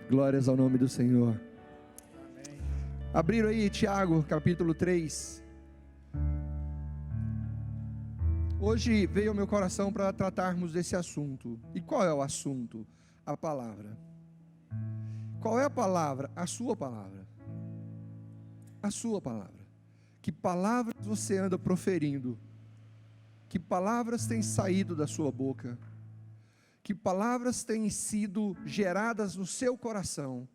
Glórias ao nome do Senhor. Amém. Abriram aí Tiago, capítulo 3. Hoje veio ao meu coração para tratarmos desse assunto. E qual é o assunto? A palavra. Qual é a palavra? A sua palavra. A sua palavra. Que palavras você anda proferindo? Que palavras têm saído da sua boca? Que palavras têm sido geradas no seu coração?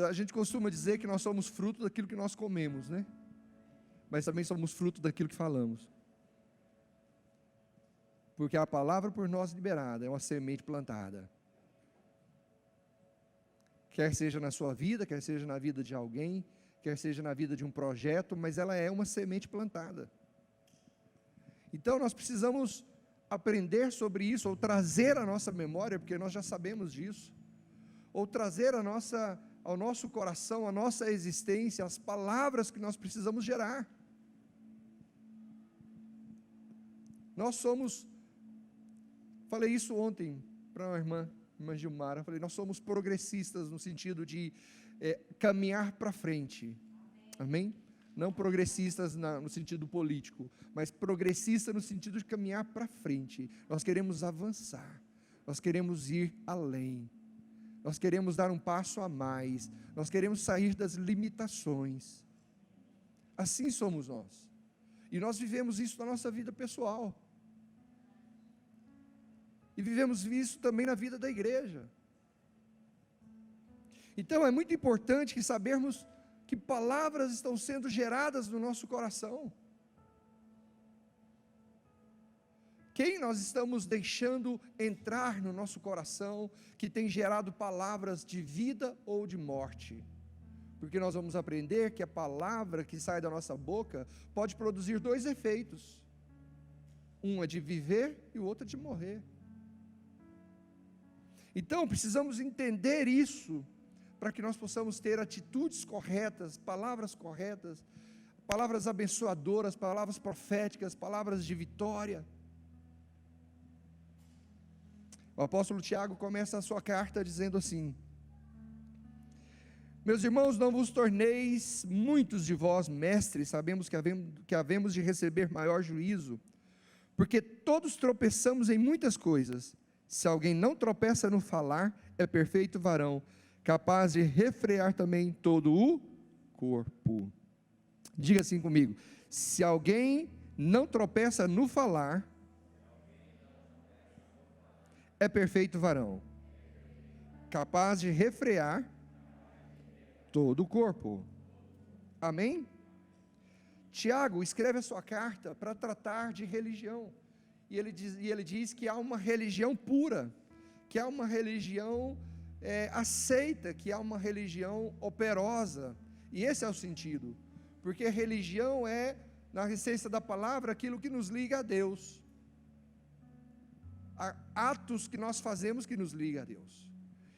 A gente costuma dizer que nós somos fruto daquilo que nós comemos, né? Mas também somos fruto daquilo que falamos. Porque a palavra por nós liberada é uma semente plantada. Quer seja na sua vida, quer seja na vida de alguém, quer seja na vida de um projeto, mas ela é uma semente plantada. Então nós precisamos aprender sobre isso, ou trazer à nossa memória, porque nós já sabemos disso, ou trazer ao nosso coração, a nossa existência, as palavras que nós precisamos gerar. Nós somos, falei isso ontem para uma irmã Gilmara, falei, nós somos progressistas no sentido de caminhar para frente, amém? Não progressistas no sentido político, mas progressistas no sentido de caminhar para frente. Nós queremos avançar, nós queremos ir além, nós queremos dar um passo a mais, nós queremos sair das limitações. Assim somos nós, e nós vivemos isso na nossa vida pessoal, e vivemos isso também na vida da igreja. Então é muito importante que sabermos que palavras estão sendo geradas no nosso coração. Quem nós estamos deixando entrar no nosso coração, que tem gerado palavras de vida ou de morte? Porque nós vamos aprender que a palavra que sai da nossa boca pode produzir dois efeitos. Um é de viver e o outro é de morrer. Então precisamos entender isso, para que nós possamos ter atitudes corretas, palavras abençoadoras, palavras proféticas, palavras de vitória. O apóstolo Tiago começa a sua carta dizendo assim: meus irmãos, não vos torneis muitos de vós mestres, sabemos que havemos de receber maior juízo, porque todos tropeçamos em muitas coisas. Se alguém não tropeça no falar, é perfeito varão, capaz de refrear também todo o corpo. Diga assim comigo: se alguém não tropeça no falar, é perfeito varão, capaz de refrear todo o corpo. Amém? Tiago escreve a sua carta para tratar de religião, e ele diz que há uma religião pura, que há uma religião aceita, que há uma religião operosa, e esse é o sentido, porque religião é, na essência da palavra, aquilo que nos liga a Deus, atos que nós fazemos que nos liga a Deus.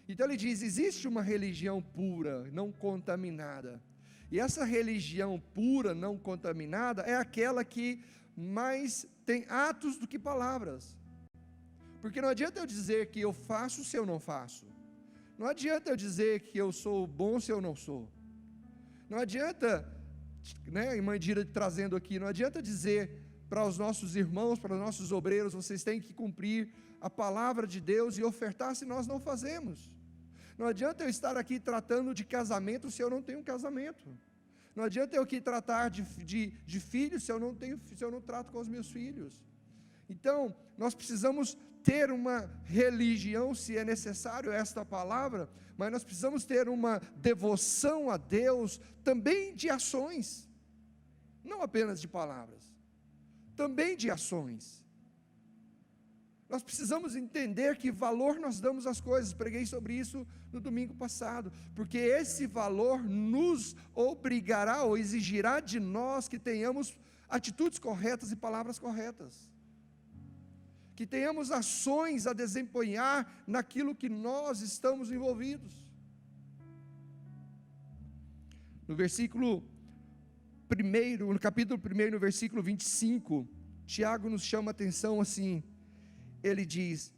Então ele diz, existe uma religião pura, não contaminada, e essa religião pura, não contaminada, é aquela que mais tem atos do que palavras, porque não adianta eu dizer que eu faço se eu não faço, não adianta eu dizer que eu sou bom se eu não sou, não adianta, né, irmã Dira trazendo aqui, não adianta dizer para os nossos irmãos, para os nossos obreiros, vocês têm que cumprir a palavra de Deus e ofertar se nós não fazemos. Não adianta eu estar aqui tratando de casamento se eu não tenho um casamento, não adianta eu aqui tratar de filhos se eu não trato com os meus filhos. Então nós precisamos ter uma religião, se é necessário esta palavra, mas nós precisamos ter uma devoção a Deus também de ações, não apenas de palavras, também de ações. Nós precisamos entender que valor nós damos às coisas, preguei sobre isso no domingo passado, porque esse valor nos obrigará ou exigirá de nós que tenhamos atitudes corretas e palavras corretas, que tenhamos ações a desempenhar naquilo que nós estamos envolvidos. No capítulo 1, no versículo 25, Tiago nos chama a atenção assim, ele diz: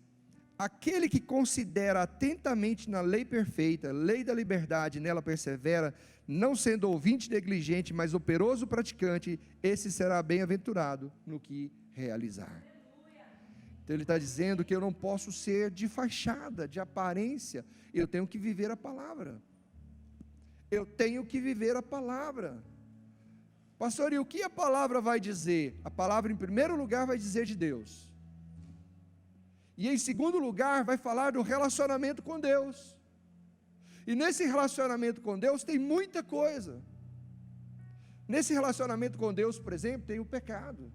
aquele que considera atentamente na lei perfeita, lei da liberdade, nela persevera, não sendo ouvinte negligente, mas operoso praticante, esse será bem-aventurado no que realizar. Então ele está dizendo que eu não posso ser de fachada, de aparência, eu tenho que viver a palavra. Eu tenho que viver a palavra. Pastor, e o que a palavra vai dizer? A palavra, em primeiro lugar, vai dizer de Deus. E em segundo lugar, vai falar do relacionamento com Deus. E nesse relacionamento com Deus tem muita coisa. Nesse relacionamento com Deus, por exemplo, tem o pecado.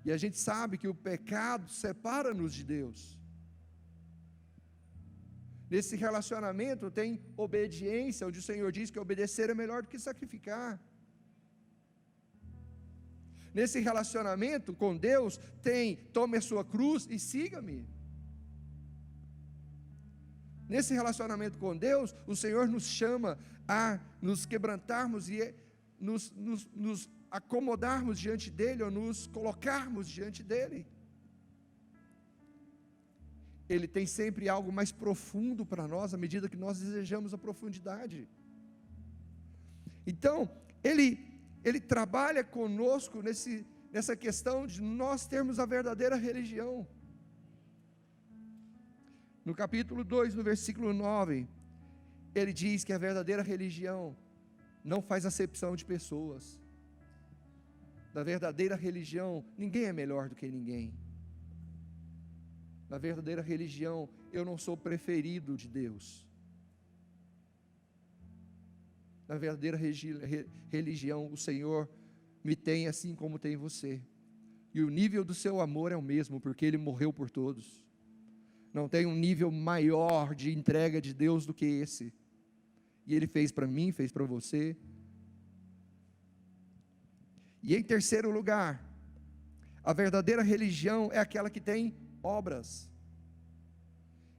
E a gente sabe que o pecado separa-nos de Deus. Nesse relacionamento tem obediência, onde o Senhor diz que obedecer é melhor do que sacrificar. Nesse relacionamento com Deus tem: tome a sua cruz e siga-me. Nesse relacionamento com Deus, o Senhor nos chama a nos quebrantarmos e nos acomodarmos diante dEle, ou nos colocarmos diante dEle. Ele tem sempre algo mais profundo para nós, à medida que nós desejamos a profundidade. Então, Ele trabalha conosco nessa questão de nós termos a verdadeira religião. No capítulo 2, no versículo 9, ele diz que a verdadeira religião não faz acepção de pessoas. Na verdadeira religião, ninguém é melhor do que ninguém. Na verdadeira religião, eu não sou preferido de Deus. Na verdadeira religião, o Senhor me tem assim como tem você. E o nível do seu amor é o mesmo, porque Ele morreu por todos. Não tem um nível maior de entrega de Deus do que esse. E Ele fez para mim, fez para você. E em terceiro lugar, a verdadeira religião é aquela que tem obras.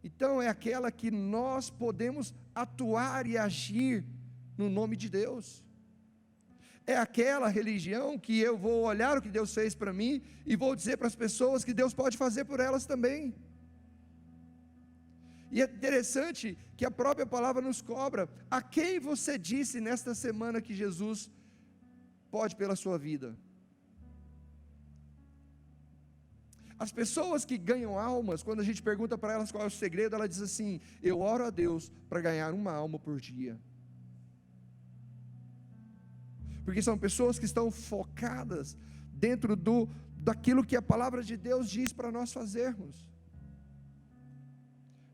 Então é aquela que nós podemos atuar e agir no nome de Deus. É aquela religião que eu vou olhar o que Deus fez para mim e vou dizer para as pessoas que Deus pode fazer por elas também. E é interessante que a própria palavra nos cobra: a quem você disse nesta semana que Jesus pode pela sua vida? As pessoas que ganham almas, quando a gente pergunta para elas qual é o segredo, ela diz assim: eu oro a Deus para ganhar uma alma por dia. Porque são pessoas que estão focadas dentro daquilo que a palavra de Deus diz para nós fazermos.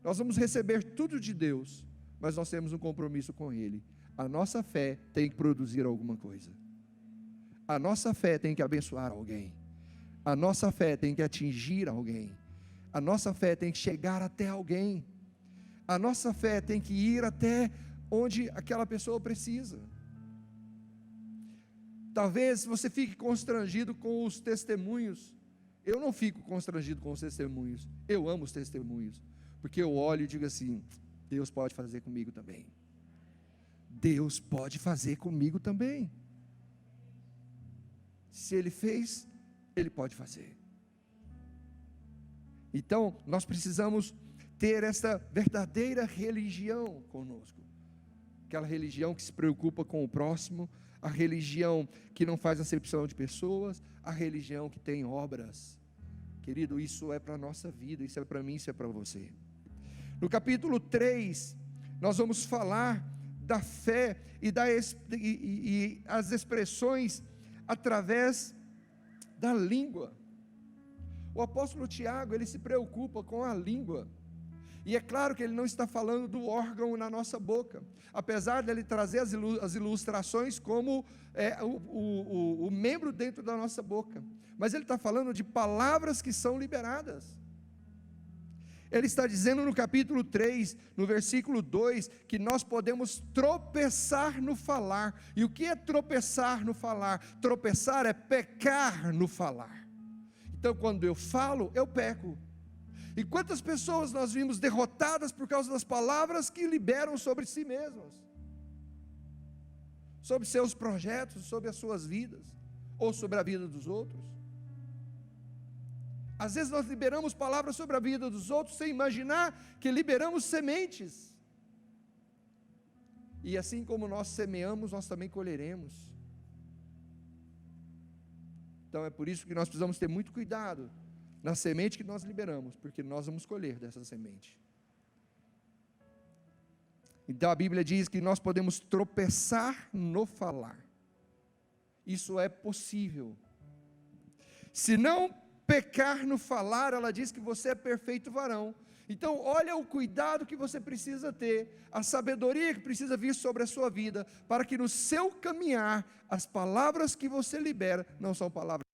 Nós vamos receber tudo de Deus, mas nós temos um compromisso com Ele. A nossa fé tem que produzir alguma coisa. A nossa fé tem que abençoar alguém. A nossa fé tem que atingir alguém. A nossa fé tem que chegar até alguém. A nossa fé tem que ir até onde aquela pessoa precisa. Talvez você fique constrangido com os testemunhos. Eu não fico constrangido com os testemunhos. Eu amo os testemunhos, porque eu olho e digo assim: Deus pode fazer comigo também. Deus pode fazer comigo também. Se Ele fez, Ele pode fazer. Então, nós precisamos ter essa verdadeira religião conosco. Aquela religião que se preocupa com o próximo, a religião que não faz acepção de pessoas, a religião que tem obras. Querido, isso é para a nossa vida, isso é para mim, isso é para você. No capítulo 3, nós vamos falar da fé e as expressões através da língua. O apóstolo Tiago, ele se preocupa com a língua. E é claro que ele não está falando do órgão na nossa boca, apesar dele trazer as ilustrações como o membro dentro da nossa boca, mas ele está falando de palavras que são liberadas. Ele está dizendo no capítulo 3, no versículo 2, que nós podemos tropeçar no falar. E o que é tropeçar no falar? Tropeçar é pecar no falar. Então, quando eu falo, eu peco. E quantas pessoas nós vimos derrotadas por causa das palavras que liberam sobre si mesmas, sobre seus projetos, sobre as suas vidas, ou sobre a vida dos outros. Às vezes nós liberamos palavras sobre a vida dos outros sem imaginar que liberamos sementes. E assim como nós semeamos, nós também colheremos. Então é por isso que nós precisamos ter muito cuidado na semente que nós liberamos, porque nós vamos colher dessa semente. Então a Bíblia diz que nós podemos tropeçar no falar. Isso é possível. Se não pecar no falar, ela diz que você é perfeito varão. Então olha o cuidado que você precisa ter, a sabedoria que precisa vir sobre a sua vida, para que no seu caminhar, as palavras que você libera, não são palavras.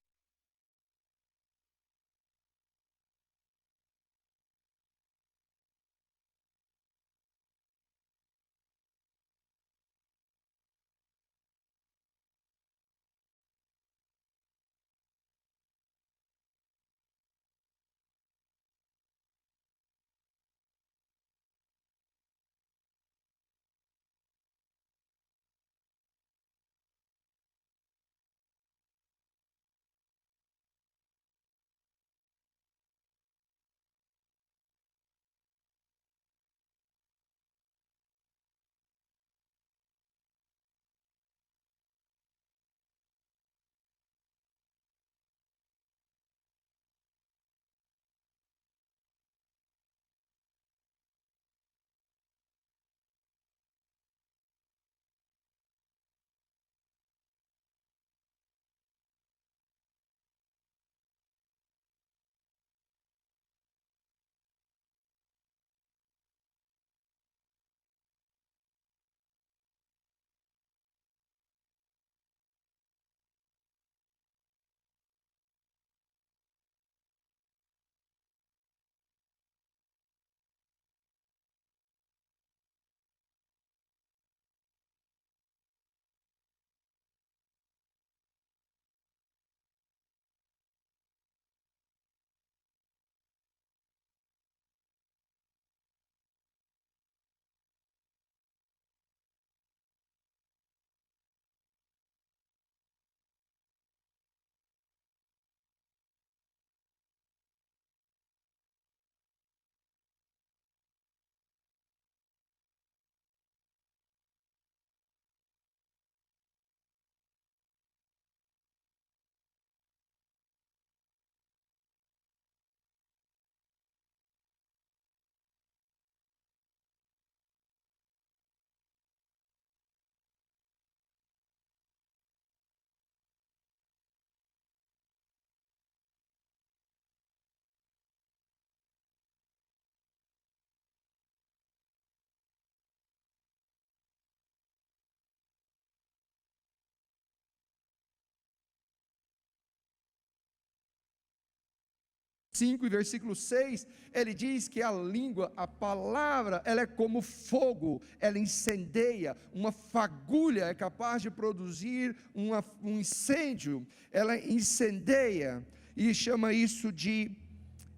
5 e versículo 6, ele diz que a língua, a palavra, ela é como fogo, ela incendeia, uma fagulha é capaz de produzir um incêndio, ela incendeia, e chama isso de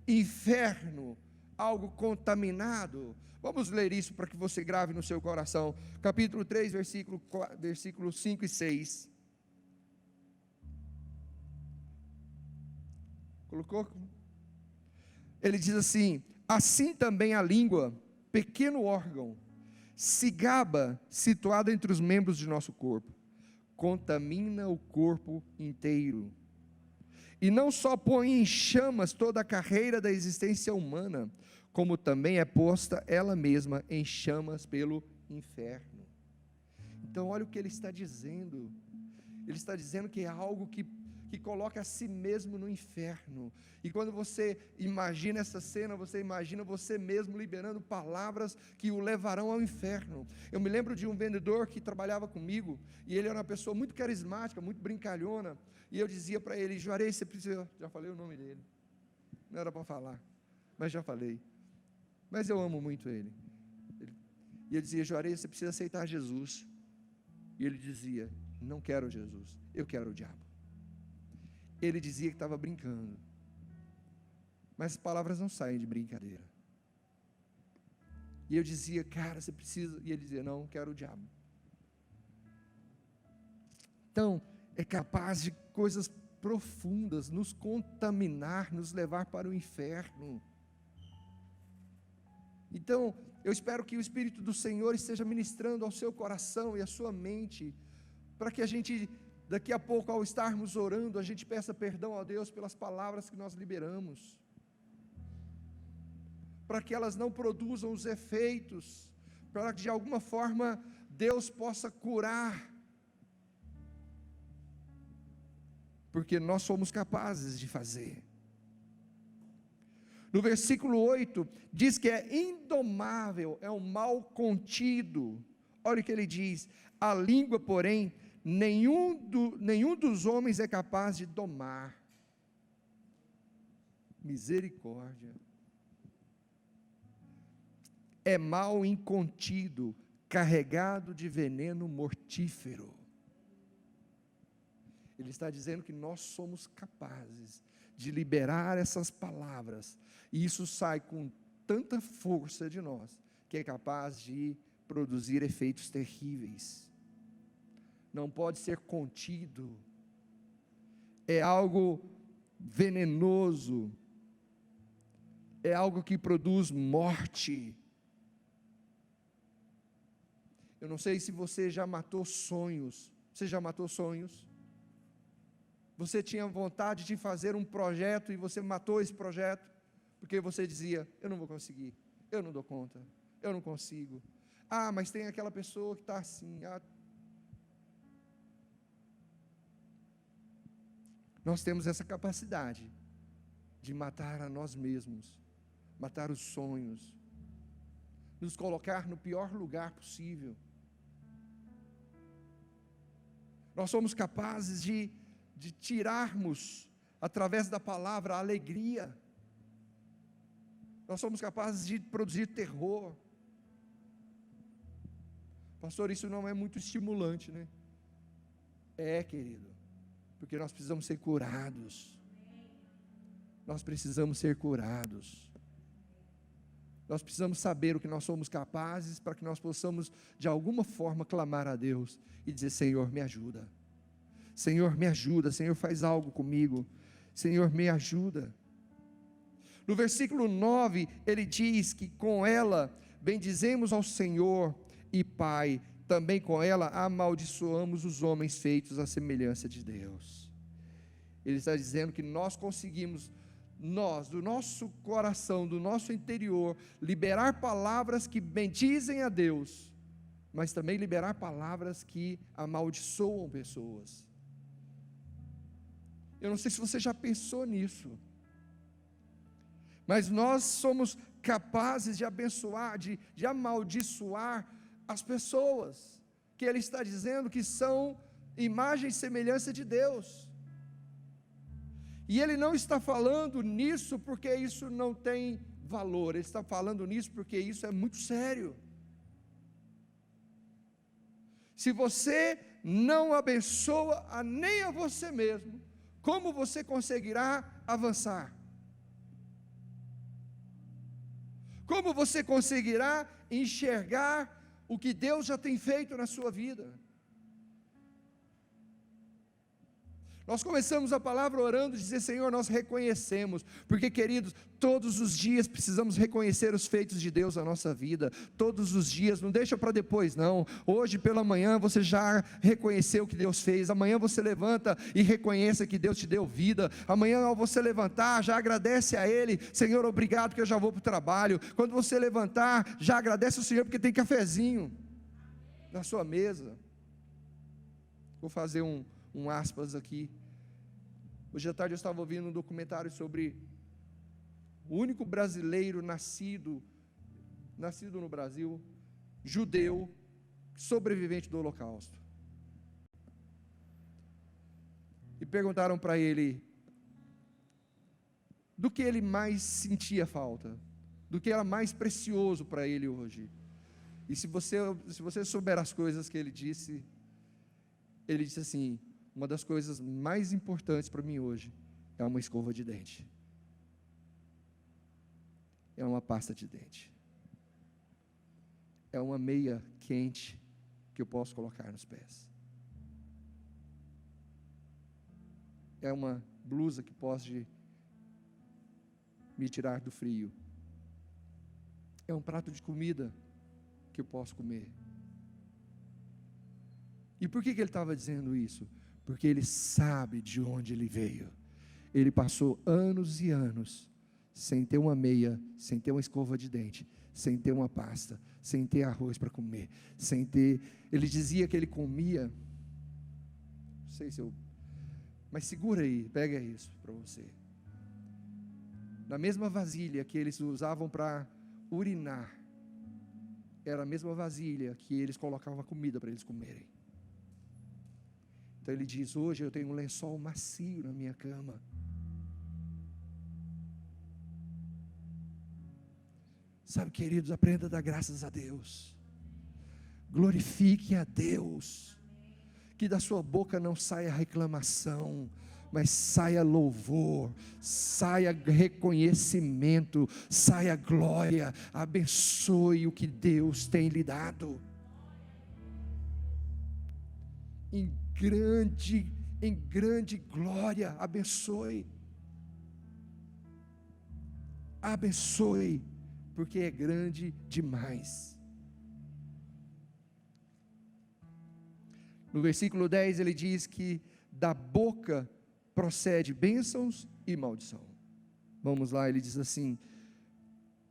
inferno, algo contaminado. Vamos ler isso para que você grave no seu coração, capítulo 3, versículo 5 e 6, colocou? Ele diz assim: assim também a língua, pequeno órgão, se gaba, situado entre os membros de nosso corpo, contamina o corpo inteiro, e não só põe em chamas toda a carreira da existência humana, como também é posta ela mesma em chamas pelo inferno. Então olha o que ele está dizendo, ele está dizendo que é algo que coloca a si mesmo no inferno. E quando você imagina essa cena, você imagina você mesmo liberando palavras que o levarão ao inferno. Eu me lembro de um vendedor que trabalhava comigo, e ele era uma pessoa muito carismática, muito brincalhona, e eu dizia para ele: Juarez, você precisa, já falei o nome dele, não era para falar, mas já falei, mas eu amo muito ele. E eu dizia: Juarez, você precisa aceitar Jesus. E ele dizia: não quero Jesus, eu quero o diabo. Ele dizia que estava brincando, mas as palavras não saem de brincadeira. E eu dizia: cara, você precisa. E ele dizia: não, quero o diabo. Então, é capaz de coisas profundas, nos contaminar, nos levar para o inferno. Então, eu espero que o Espírito do Senhor esteja ministrando ao seu coração e à sua mente, para que a gente, daqui a pouco, ao estarmos orando, a gente peça perdão a Deus pelas palavras que nós liberamos, para que elas não produzam os efeitos, para que de alguma forma Deus possa curar, porque nós somos capazes de fazer. No versículo 8, diz que é indomável, é um mal contido. Olha o que ele diz: a língua, porém, nenhum dos homens é capaz de domar. Misericórdia. É mal incontido, carregado de veneno mortífero. Ele está dizendo que nós somos capazes de liberar essas palavras, e isso sai com tanta força de nós, que é capaz de produzir efeitos terríveis. Não pode ser contido, é algo venenoso, é algo que produz morte. Eu não sei se você já matou sonhos. Você já matou sonhos? Você tinha vontade de fazer um projeto e você matou esse projeto, porque você dizia: eu não vou conseguir, eu não dou conta, eu não consigo. Ah, mas tem aquela pessoa que está assim. Nós temos essa capacidade de matar a nós mesmos, matar os sonhos, nos colocar no pior lugar possível. Nós somos capazes de tirarmos, através da palavra, a alegria. Nós somos capazes de produzir terror. Pastor, isso não é muito estimulante, né? É, querido, porque nós precisamos ser curados. Nós precisamos ser curados. Nós precisamos saber o que nós somos capazes, para que nós possamos, de alguma forma, clamar a Deus e dizer: Senhor, me ajuda. Senhor, me ajuda. Senhor, faz algo comigo. Senhor, me ajuda. No versículo 9, ele diz que com ela bendizemos ao Senhor e Pai, também com ela amaldiçoamos os homens feitos à semelhança de Deus. Ele está dizendo que nós conseguimos, do nosso coração, do nosso interior, liberar palavras que bendizem a Deus, mas também liberar palavras que amaldiçoam pessoas. Eu não sei se você já pensou nisso, mas nós somos capazes de abençoar, de amaldiçoar as pessoas, que ele está dizendo que são imagem e semelhança de Deus. E ele não está falando nisso porque isso não tem valor, ele está falando nisso porque isso é muito sério. Se você não abençoa nem a você mesmo, como você conseguirá avançar? Como você conseguirá enxergar o que Deus já tem feito na sua vida? Nós começamos a palavra orando, dizer: Senhor, nós reconhecemos, porque, queridos, todos os dias precisamos reconhecer os feitos de Deus na nossa vida, todos os dias, não deixa para depois não. Hoje pela manhã você já reconheceu o que Deus fez, amanhã você levanta e reconheça que Deus te deu vida, amanhã ao você levantar, já agradece a Ele: Senhor, obrigado que eu já vou para o trabalho. Quando você levantar, já agradece ao Senhor porque tem cafezinho na sua mesa. Vou fazer um aspas aqui. Hoje à tarde eu estava ouvindo um documentário sobre o único brasileiro nascido no Brasil, judeu, sobrevivente do Holocausto. E perguntaram para ele do que ele mais sentia falta, do que era mais precioso para ele hoje. E se você souber as coisas que ele disse assim: uma das coisas mais importantes para mim hoje é uma escova de dente, é uma pasta de dente, é uma meia quente que eu posso colocar nos pés. é uma blusa que pode me tirar do frio. É um prato de comida que eu posso comer. E por que ele estava dizendo isso? Porque ele sabe de onde ele veio. Ele passou anos e anos sem ter uma meia, sem ter uma escova de dente, sem ter uma pasta, sem ter arroz para comer, sem ter... Ele dizia que ele comia... Não sei se eu... Mas segura aí, pega isso para você. Na mesma vasilha que eles usavam para urinar, era a mesma vasilha que eles colocavam a comida para eles comerem. Então ele diz: hoje eu tenho um lençol macio na minha cama. Sabe, queridos, aprenda a dar graças a Deus. Glorifique a Deus. Que da sua boca não saia reclamação, mas saia louvor, saia reconhecimento, saia glória. Abençoe o que Deus tem lhe dado. Em grande glória, abençoe. Abençoe, porque é grande demais. No versículo 10 ele diz que da boca procede bênçãos e maldição. Vamos lá, ele diz assim: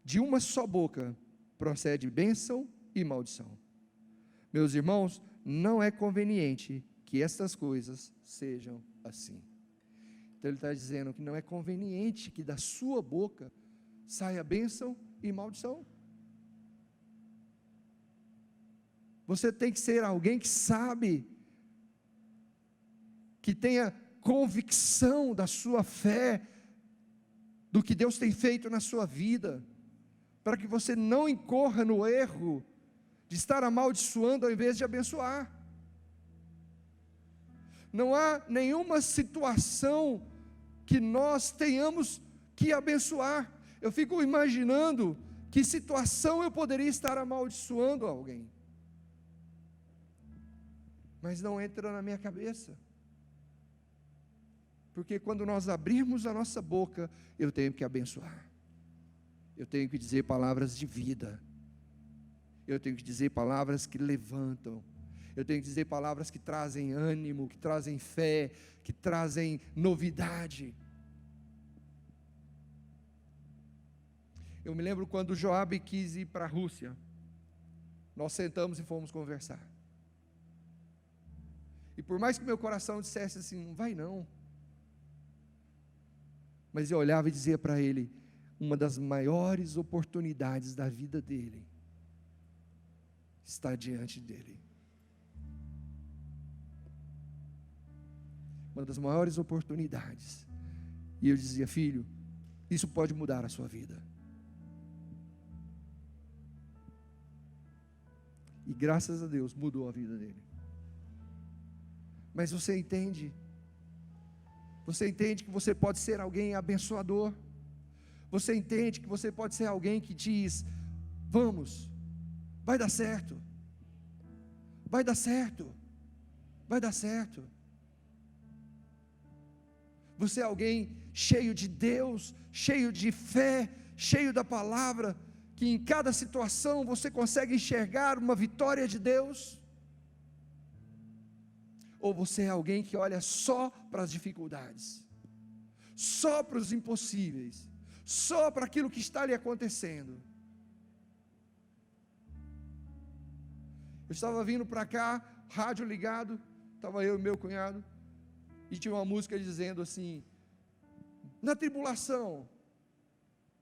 de uma só boca procede bênção e maldição. Meus irmãos, não é conveniente que estas coisas sejam assim. Então ele está dizendo que não é conveniente que da sua boca saia bênção e maldição. Você tem que ser alguém que sabe, que tenha convicção da sua fé, do que Deus tem feito na sua vida, para que você não incorra no erro de estar amaldiçoando ao invés de abençoar. Não há nenhuma situação que nós tenhamos que abençoar. Eu fico imaginando que situação eu poderia estar amaldiçoando alguém, mas não entra na minha cabeça, porque quando nós abrirmos a nossa boca, eu tenho que abençoar, eu tenho que dizer palavras de vida, eu tenho que dizer palavras que levantam, eu tenho que dizer palavras que trazem ânimo, que trazem fé, que trazem novidade. Eu me lembro quando Joabe quis ir para a Rússia, nós sentamos e fomos conversar. E por mais que meu coração dissesse assim: não vai não, mas eu olhava e dizia para ele: uma das maiores oportunidades da vida dele está diante dele. Uma das maiores oportunidades. E eu dizia: filho, isso pode mudar a sua vida. E graças a Deus mudou a vida dele. Mas você entende que você pode ser alguém abençoador, você entende que você pode ser alguém que diz: vamos, vai dar certo, vai dar certo, vai dar certo. Você é alguém cheio de Deus, cheio de fé, cheio da palavra, que em cada situação você consegue enxergar uma vitória de Deus? Ou você é alguém que olha só para as dificuldades, só para os impossíveis, só para aquilo que está lhe acontecendo? Eu estava vindo para cá, rádio ligado, estava eu e meu cunhado, e tinha uma música dizendo assim: na tribulação,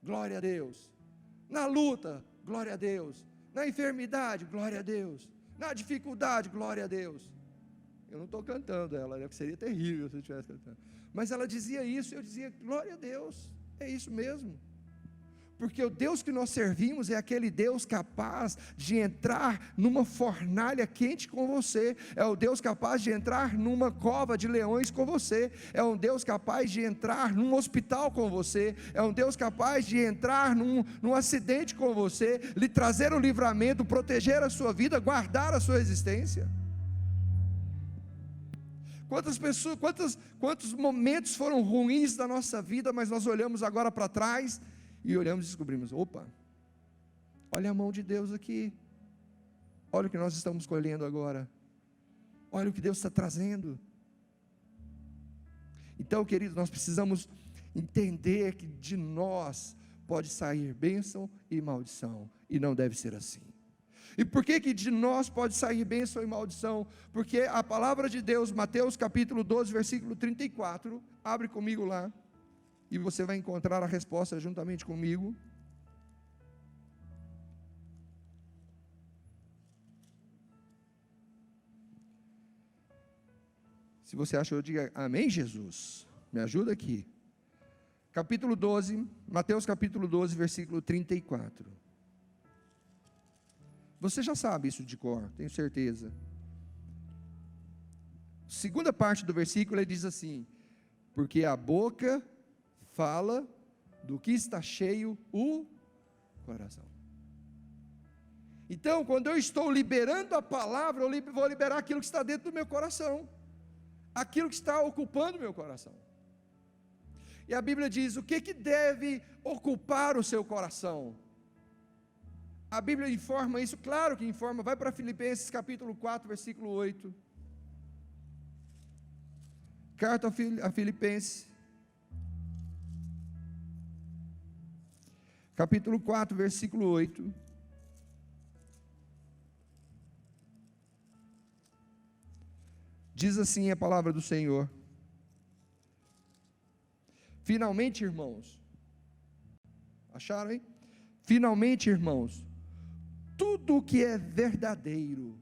glória a Deus; na luta, glória a Deus; na enfermidade, glória a Deus; na dificuldade, glória a Deus. Eu não estou cantando ela, né? Seria terrível se eu estivesse cantando, mas ela dizia isso, eu dizia: glória a Deus, é isso mesmo, porque o Deus que nós servimos é aquele Deus capaz de entrar numa fornalha quente com você, é o Deus capaz de entrar numa cova de leões com você, é um Deus capaz de entrar num hospital com você, é um Deus capaz de entrar num acidente com você, lhe trazer o livramento, proteger a sua vida, guardar a sua existência. Quantas pessoas, quantos momentos foram ruins da nossa vida, mas nós olhamos agora para trás e olhamos e descobrimos: opa, olha a mão de Deus aqui, olha o que nós estamos colhendo agora, olha o que Deus está trazendo. Então, queridos, nós precisamos entender que de nós pode sair bênção e maldição, e não deve ser assim. E por que de nós pode sair bênção e maldição? Porque a palavra de Deus, Mateus capítulo 12, versículo 34, abre comigo lá, e você vai encontrar a resposta juntamente comigo. Se você achou, diga amém, Jesus. Me ajuda aqui. Capítulo 12, Mateus capítulo 12, versículo 34. Você já sabe isso de cor, tenho certeza. Segunda parte do versículo, ele diz assim: porque a boca fala do que está cheio o coração. Então, quando eu estou liberando a palavra, eu vou liberar aquilo que está dentro do meu coração, aquilo que está ocupando o meu coração. E a Bíblia diz: o que deve ocupar o seu coração? A Bíblia informa isso, claro que informa. Vai para Filipenses capítulo 4, versículo 8. Carta a Filipenses, capítulo 4, versículo 8. Diz assim a palavra do Senhor: finalmente, irmãos, acharam, hein? Finalmente, irmãos, tudo o que é verdadeiro,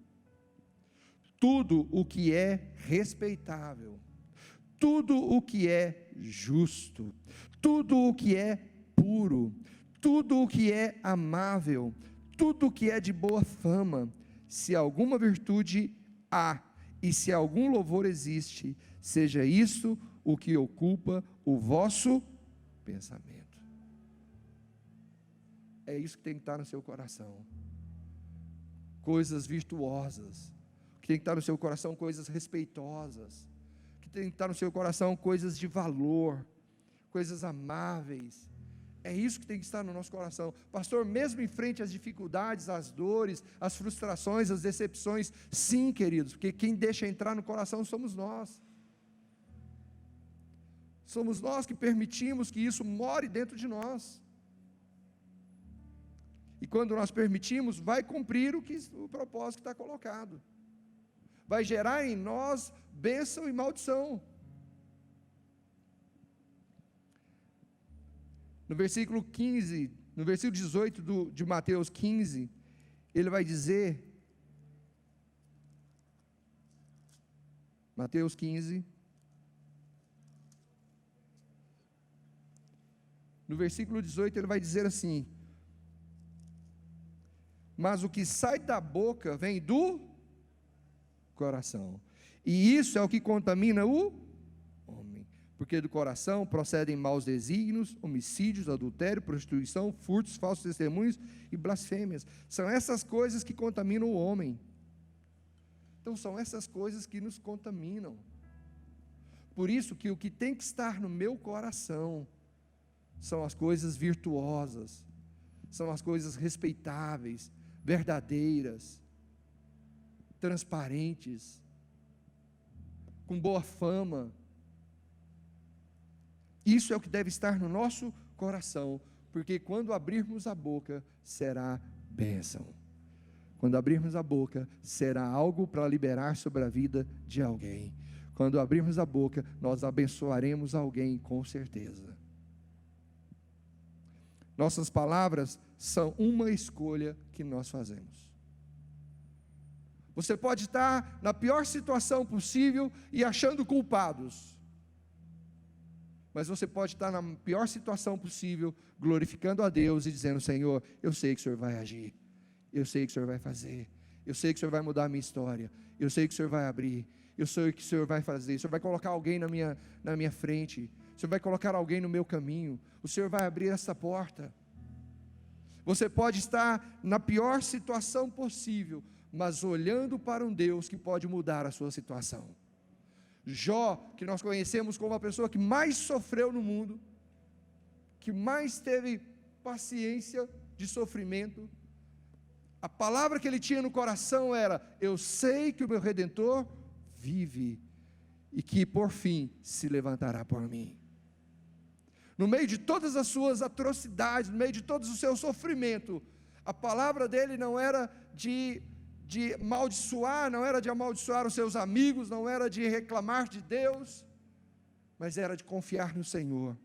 tudo o que é respeitável, tudo o que é justo, tudo o que é puro, tudo o que é amável, tudo o que é de boa fama, se alguma virtude há, e se algum louvor existe, seja isso o que ocupa o vosso pensamento. É isso que tem que estar no seu coração. Coisas virtuosas. Que tem que estar no seu coração coisas respeitosas. Que tem que estar no seu coração coisas de valor, coisas amáveis. É isso que tem que estar no nosso coração. Pastor, mesmo em frente às dificuldades, às dores, às frustrações, às decepções, sim, queridos, porque quem deixa entrar no coração somos nós. Somos nós que permitimos que isso more dentro de nós. E quando nós permitimos, vai cumprir o propósito que está colocado. Vai gerar em nós bênção e maldição. No versículo 15, no versículo 18 de Mateus 15, ele vai dizer, Mateus 15, no versículo 18 ele vai dizer assim: mas o que sai da boca vem do coração, e isso é o que contamina o homem, porque do coração procedem maus desígnios, homicídios, adultério, prostituição, furtos, falsos testemunhos e blasfêmias. São essas coisas que contaminam o homem. Então são essas coisas que nos contaminam. Por isso que o que tem que estar no meu coração são as coisas virtuosas, são as coisas respeitáveis, verdadeiras, transparentes, com boa fama. Isso é o que deve estar no nosso coração, porque quando abrirmos a boca, será bênção. Quando abrirmos a boca, será algo para liberar sobre a vida de alguém. Quando abrirmos a boca, nós abençoaremos alguém com certeza. Nossas palavras são uma escolha que nós fazemos. Você pode estar na pior situação possível e achando culpados, mas você pode estar na pior situação possível, glorificando a Deus e dizendo: Senhor, eu sei que o Senhor vai agir, eu sei que o Senhor vai fazer, eu sei que o Senhor vai mudar a minha história, eu sei que o Senhor vai abrir, eu sei que o Senhor vai fazer, o Senhor vai colocar alguém na minha frente, o Senhor vai colocar alguém no meu caminho, o Senhor vai abrir essa porta. Você pode estar na pior situação possível, mas olhando para um Deus que pode mudar a sua situação. Jó, que nós conhecemos como a pessoa que mais sofreu no mundo, que mais teve paciência de sofrimento, a palavra que ele tinha no coração era: eu sei que o meu Redentor vive, e que por fim se levantará por mim. No meio de todas as suas atrocidades, no meio de todo o seu sofrimento, a palavra dele não era de amaldiçoar, não era de amaldiçoar os seus amigos, não era de reclamar de Deus, mas era de confiar no Senhor,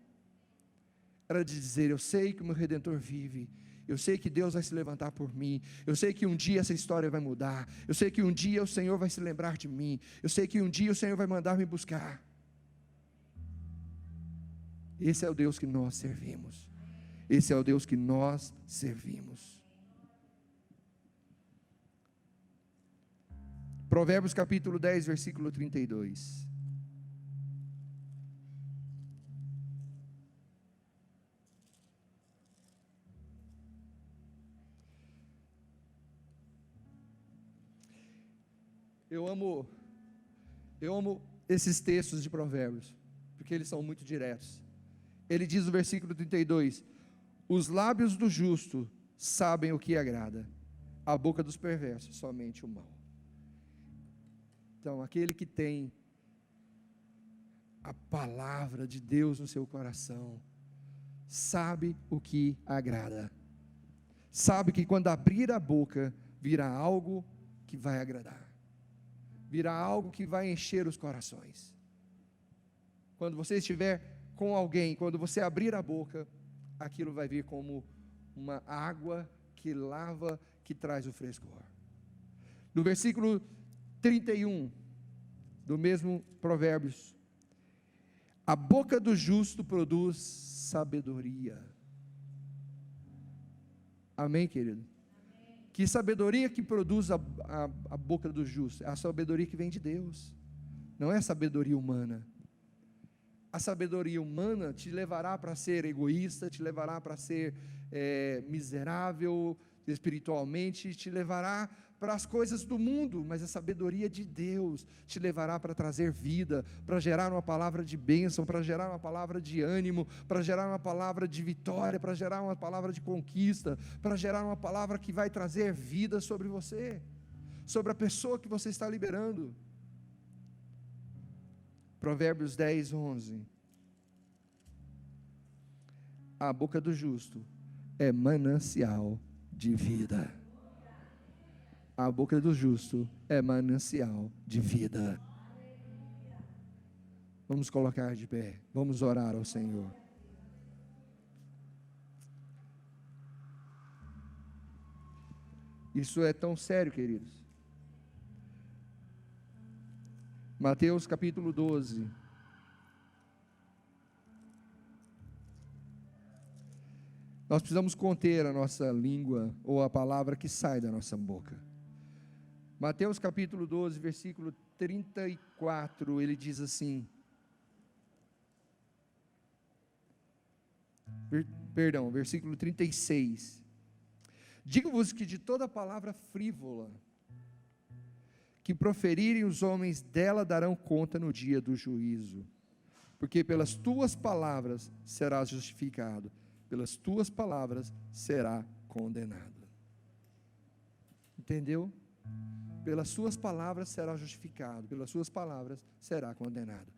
era de dizer: eu sei que o meu Redentor vive, eu sei que Deus vai se levantar por mim, eu sei que um dia essa história vai mudar, eu sei que um dia o Senhor vai se lembrar de mim, eu sei que um dia o Senhor vai mandar me buscar. Esse é o Deus que nós servimos, esse é o Deus que nós servimos. Provérbios capítulo 10, versículo 32. Eu amo esses textos de Provérbios, porque eles são muito diretos. Ele diz no versículo 32: os lábios do justo sabem o que agrada, a boca dos perversos somente o mal. Então, aquele que tem a palavra de Deus no seu coração, sabe o que agrada, sabe que quando abrir a boca, virá algo que vai agradar, virá algo que vai encher os corações. Quando você estiver com alguém, quando você abrir a boca, aquilo vai vir como uma água que lava, que traz o frescor. No versículo 31, do mesmo Provérbios: a boca do justo produz sabedoria. Amém, querido? Amém. Que sabedoria que produz a boca do justo? É a sabedoria que vem de Deus, não é a sabedoria humana. A sabedoria humana te levará para ser egoísta, te levará para ser miserável espiritualmente, te levará para as coisas do mundo, mas a sabedoria de Deus te levará para trazer vida, para gerar uma palavra de bênção, para gerar uma palavra de ânimo, para gerar uma palavra de vitória, para gerar uma palavra de conquista, para gerar uma palavra que vai trazer vida sobre você, sobre a pessoa que você está liberando. Provérbios 10, 11. A boca do justo é manancial de vida. A boca do justo é manancial de vida. Vamos colocar de pé, vamos orar ao Senhor. Isso é tão sério, queridos. Mateus capítulo 12. Nós precisamos conter a nossa língua, ou a palavra que sai da nossa boca. Mateus capítulo 12, versículo 34, ele diz assim, versículo 36. Digo-vos que de toda palavra frívola que proferirem os homens, dela darão conta no dia do juízo. Porque pelas tuas palavras serás justificado, pelas tuas palavras será condenado. Entendeu? Pelas suas palavras será justificado, pelas suas palavras será condenado.